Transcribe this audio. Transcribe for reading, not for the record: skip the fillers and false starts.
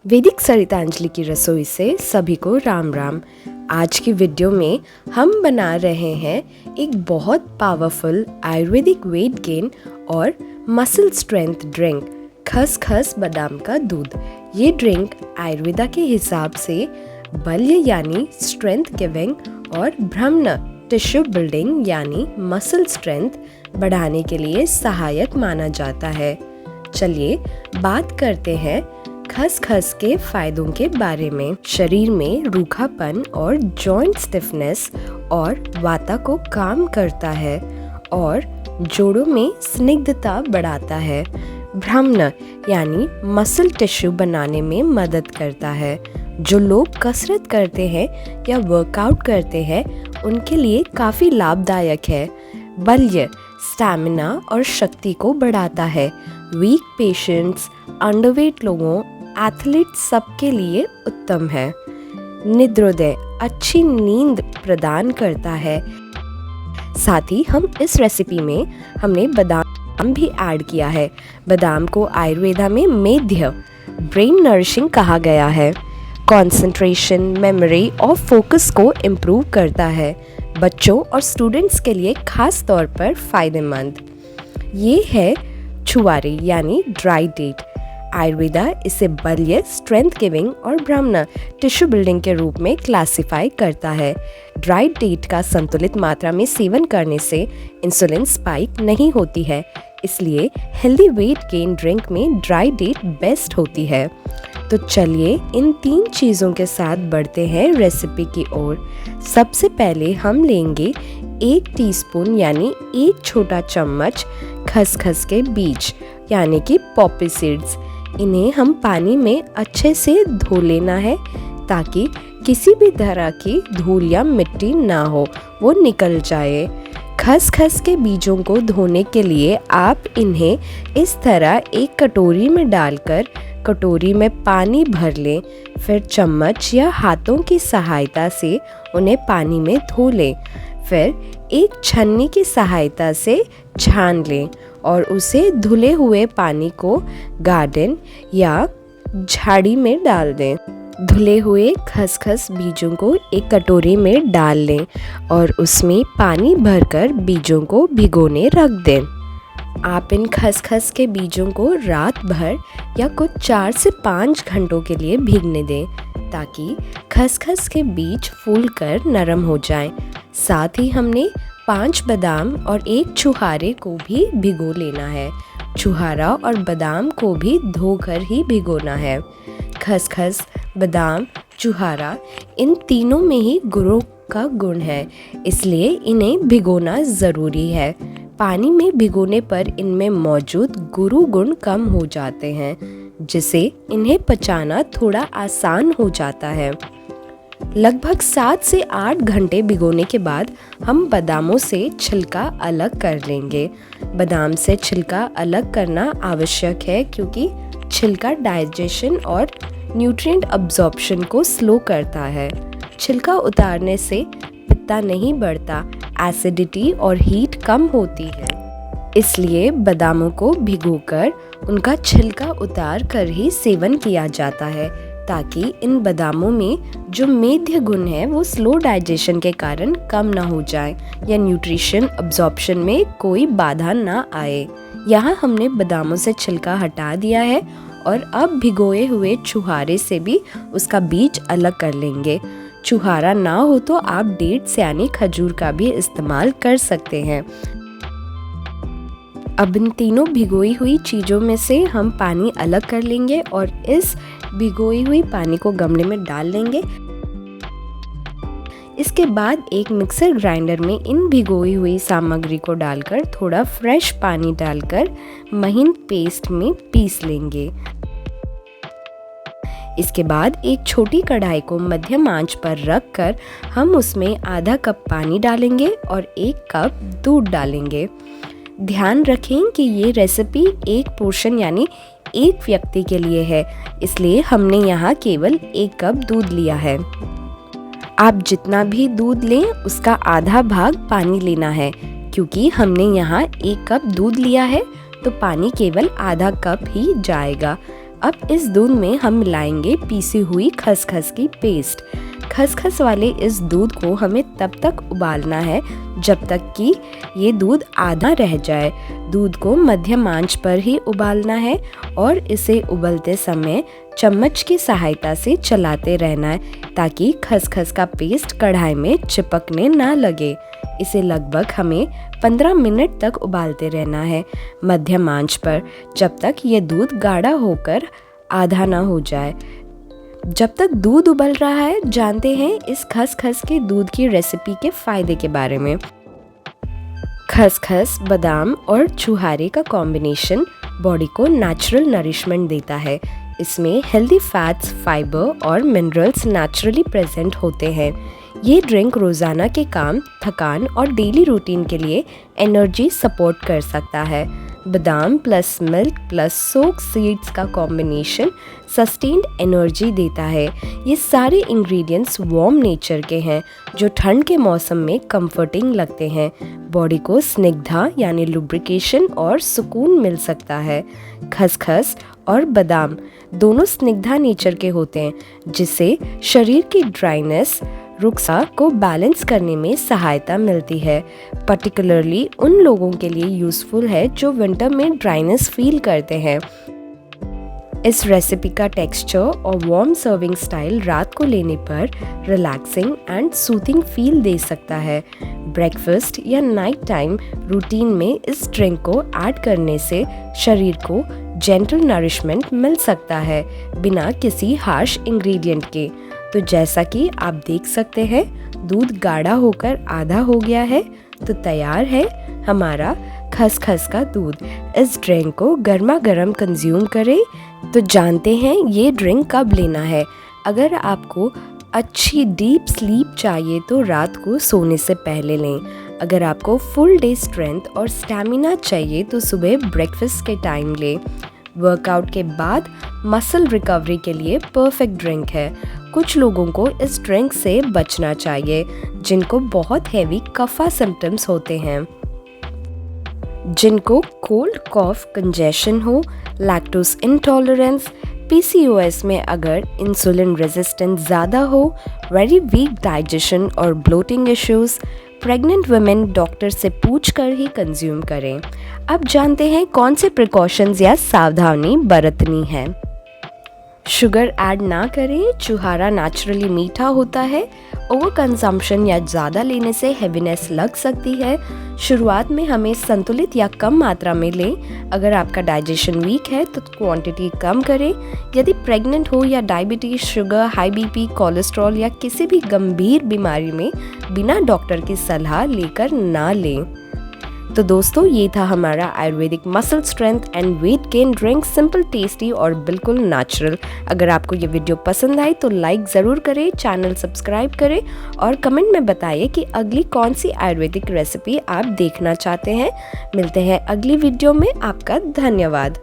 वैदिक सरितांजलि की रसोई से सभी को राम राम। आज की वीडियो में हम बना रहे हैं एक बहुत पावरफुल आयुर्वेदिक वेट गेन और मसल स्ट्रेंथ ड्रिंक, खसखस बादाम का दूध। ये ड्रिंक आयुर्वेदा के हिसाब से बल्य यानी स्ट्रेंथ गिविंग और ब्रह्मण टिश्यू बिल्डिंग यानी मसल स्ट्रेंथ बढ़ाने के लिए सहायक माना जाता है। चलिए बात करते हैं खसखस के फायदों के बारे में। शरीर में रूखापन और जॉइंट स्टिफनेस और वाता को काम करता है और जोड़ों में स्निग्धता बढ़ाता है। ब्रह्मण यानी मसल टिश्यू बनाने में मदद करता है। जो लोग कसरत करते हैं या वर्कआउट करते हैं उनके लिए काफ़ी लाभदायक है। बल्य स्टैमिना और शक्ति को बढ़ाता है। वीक पेशेंट्स, अंडरवेट लोगों, एथलीट सबके लिए उत्तम है। निद्रोदय अच्छी नींद प्रदान करता है। साथ ही हम इस रेसिपी में हमने बादाम भी ऐड किया है। बादाम को आयुर्वेदा में मेध्य ब्रेन नरिशिंग कहा गया है। कंसंट्रेशन, मेमोरी और फोकस को इम्प्रूव करता है। बच्चों और स्टूडेंट्स के लिए खास तौर पर फायदेमंद। ये है छुआरे यानी ड्राई डेट। आयुर्वेदा इसे बल्य, स्ट्रेंथ गिविंग और ब्रह्मण टिश्यू बिल्डिंग के रूप में क्लासिफाई करता है। ड्राई डेट का संतुलित मात्रा में सेवन करने से इंसुलिन स्पाइक नहीं होती है, इसलिए हेल्दी वेट गेन ड्रिंक में ड्राई डेट बेस्ट होती है। तो चलिए इन 3 चीज़ों के साथ बढ़ते हैं रेसिपी की ओर। सबसे पहले हम लेंगे 1 टीस्पून यानी 1 छोटा चम्मच खसखस के बीज यानी कि पॉपी सीड्स। इन्हें हम पानी में अच्छे से धो लेना है ताकि किसी भी तरह की धूल या मिट्टी ना हो, वो निकल जाए। खसखस के बीजों को धोने के लिए आप इन्हें इस तरह एक कटोरी में डालकर कटोरी में पानी भर लें। फिर चम्मच या हाथों की सहायता से उन्हें पानी में धो लें। फिर एक छन्नी की सहायता से छान लें और उसे धुले हुए पानी को गार्डन या झाड़ी में डाल दें। धुले हुए खसखस बीजों को एक कटोरी में डाल लें और उसमें पानी भरकर बीजों को भिगोने रख दें। आप इन खसखस के बीजों को रात भर या कुछ 4 से 5 घंटों के लिए भीगने दें ताकि खसखस के बीज फूलकर नरम हो जाएं। साथ ही हमने 5 बादाम और 1 छुहारे को भी भिगो लेना है। छुहारा और बादाम को भी धोकर ही भिगोना है। खसखस, बादाम, छुहारा इन तीनों में ही गुरों का गुण है, इसलिए इन्हें भिगोना ज़रूरी है। पानी में भिगोने पर इनमें मौजूद गुरु गुण कम हो जाते हैं, जिससे इन्हें पचाना थोड़ा आसान हो जाता है। लगभग 7 से 8 घंटे भिगोने के बाद हम बादामों से छिलका अलग कर लेंगे। बादाम से छिलका अलग करना आवश्यक है क्योंकि छिलका डाइजेशन और न्यूट्रिएंट अब्जॉर्प्शन को स्लो करता है। छिलका उतारने से पित्ता नहीं बढ़ता, एसिडिटी और हीट कम होती है। इसलिए बादामों को भिगोकर उनका छिलका उतार कर ही सेवन किया जाता है ताकि इन बादामों में जो मेध्य गुण है वो स्लो डाइजेशन के कारण कम ना हो जाए या न्यूट्रिशन अब्जॉर्प्शन में कोई बाधा ना आए। यहाँ हमने बादामों से छिलका हटा दिया है और अब भिगोए हुए छुहारे से भी उसका बीज अलग कर लेंगे। छुहारा ना हो तो आप डेट्स यानी खजूर का भी इस्तेमाल कर सकते हैं। अब इन तीनों भिगोई हुई चीज़ों में से हम पानी अलग कर लेंगे और इस भिगोई हुई पानी को गमले में डाल लेंगे। इसके बाद एक मिक्सर ग्राइंडर में इन भिगोई हुई सामग्री को डालकर थोड़ा फ्रेश पानी डालकर महीन पेस्ट में पीस लेंगे। इसके बाद एक छोटी कढ़ाई को मध्यम आंच पर रखकर हम उसमें आधा कप पानी डालेंगे और 1 कप दूध डालेंगे। ध्यान रखें कि ये रेसिपी एक पोर्शन यानी एक व्यक्ति के लिए है, इसलिए हमने यहाँ केवल 1 कप दूध लिया है। आप जितना भी दूध लें उसका आधा भाग पानी लेना है, क्योंकि हमने यहाँ 1 कप दूध लिया है तो पानी केवल आधा कप ही जाएगा। अब इस दूध में हम मिलाएंगे पीसी हुई खसखस की पेस्ट। खसखस वाले इस दूध को हमें तब तक उबालना है जब तक कि ये दूध आधा रह जाए। दूध को मध्यम आंच पर ही उबालना है और इसे उबलते समय चम्मच की सहायता से चलाते रहना है ताकि खसखस का पेस्ट कढ़ाई में चिपकने ना लगे। इसे लगभग हमें 15 मिनट तक उबालते रहना है मध्यम आंच पर, जब तक ये दूध गाढ़ा होकर आधा ना हो जाए। जब तक दूध उबल रहा है, जानते हैं इस खसखस के दूध की रेसिपी के फायदे के बारे में। खसखस, बादाम और छुहारे का कॉम्बिनेशन बॉडी को नेचुरल नरिशमेंट देता है। इसमें हेल्दी फैट्स, फाइबर और मिनरल्स नेचुरली प्रेजेंट होते हैं। ये ड्रिंक रोज़ाना के काम, थकान और डेली रूटीन के लिए एनर्जी सपोर्ट कर सकता है। बादाम प्लस मिल्क प्लस सोक सीड्स का कॉम्बिनेशन सस्टेन्ड एनर्जी देता है। ये सारे इंग्रेडिएंट्स वार्म नेचर के हैं जो ठंड के मौसम में कंफर्टिंग लगते हैं। बॉडी को स्निग्धा यानी लुब्रिकेशन और सुकून मिल सकता है। खसखस और बादाम दोनों स्निग्धा नेचर के होते हैं, जिससे शरीर की ड्राइनेस रुक्सा को बैलेंस करने में सहायता मिलती है। पर्टिकुलरली उन लोगों के लिए यूज़फुल है जो विंटर में ड्राइनेस फील करते हैं। इस रेसिपी का टेक्सचर और वार्म सर्विंग स्टाइल रात को लेने पर रिलैक्सिंग एंड सूथिंग फील दे सकता है। ब्रेकफास्ट या नाइट टाइम रूटीन में इस ड्रिंक को ऐड करने से शरीर को जेंटल नरिशमेंट मिल सकता है बिना किसी हार्श इंग्रेडिएंट के। तो जैसा कि आप देख सकते हैं, दूध गाढ़ा होकर आधा हो गया है, तो तैयार है हमारा खसखस का दूध। इस ड्रिंक को गर्मा गर्म कंज्यूम करें। तो जानते हैं ये ड्रिंक कब लेना है। अगर आपको अच्छी डीप स्लीप चाहिए तो रात को सोने से पहले लें। अगर आपको फुल डे स्ट्रेंथ और स्टैमिना चाहिए तो सुबह ब्रेकफास्ट के टाइम लें। वर्कआउट के बाद मसल रिकवरी के लिए परफेक्ट ड्रिंक है। कुछ लोगों को इस ड्रिंक से बचना चाहिए जिनको बहुत हैवी कफा सिम्टम्स होते हैं, जिनको कोल्ड कॉफ, कंजेशन हो, लैक्टोज इंटॉलरेंस, PCOS में अगर इंसुलिन रेजिस्टेंस ज़्यादा हो, वेरी वीक डाइजेशन और bloating issues. Pregnant women doctor से पूछकर ही कंज्यूम करें। अब जानते हैं कौन से प्रिकॉशंस या सावधानी बरतनी है। शुगर ऐड ना करें। छुहारा नेचुरली मीठा होता है। ओवर कंजम्पशन या ज़्यादा लेने से हेवीनेस लग सकती है। शुरुआत में हमें संतुलित या कम मात्रा में लें। अगर आपका डाइजेशन वीक है तो क्वांटिटी कम करें। यदि प्रेग्नेंट हो या diabetes, sugar, high BP, cholesterol या किसी भी गंभीर बीमारी में बिना डॉक्टर की सलाह लेकर ना लें। तो दोस्तों, ये था हमारा Ayurvedic muscle strength and weight gain drink, simple, tasty और बिल्कुल नेचुरल। अगर आपको ये वीडियो पसंद आई तो लाइक ज़रूर करें, चैनल सब्सक्राइब करें और कमेंट में बताइए कि अगली कौन सी आयुर्वेदिक रेसिपी आप देखना चाहते हैं। मिलते हैं अगली वीडियो में। आपका धन्यवाद।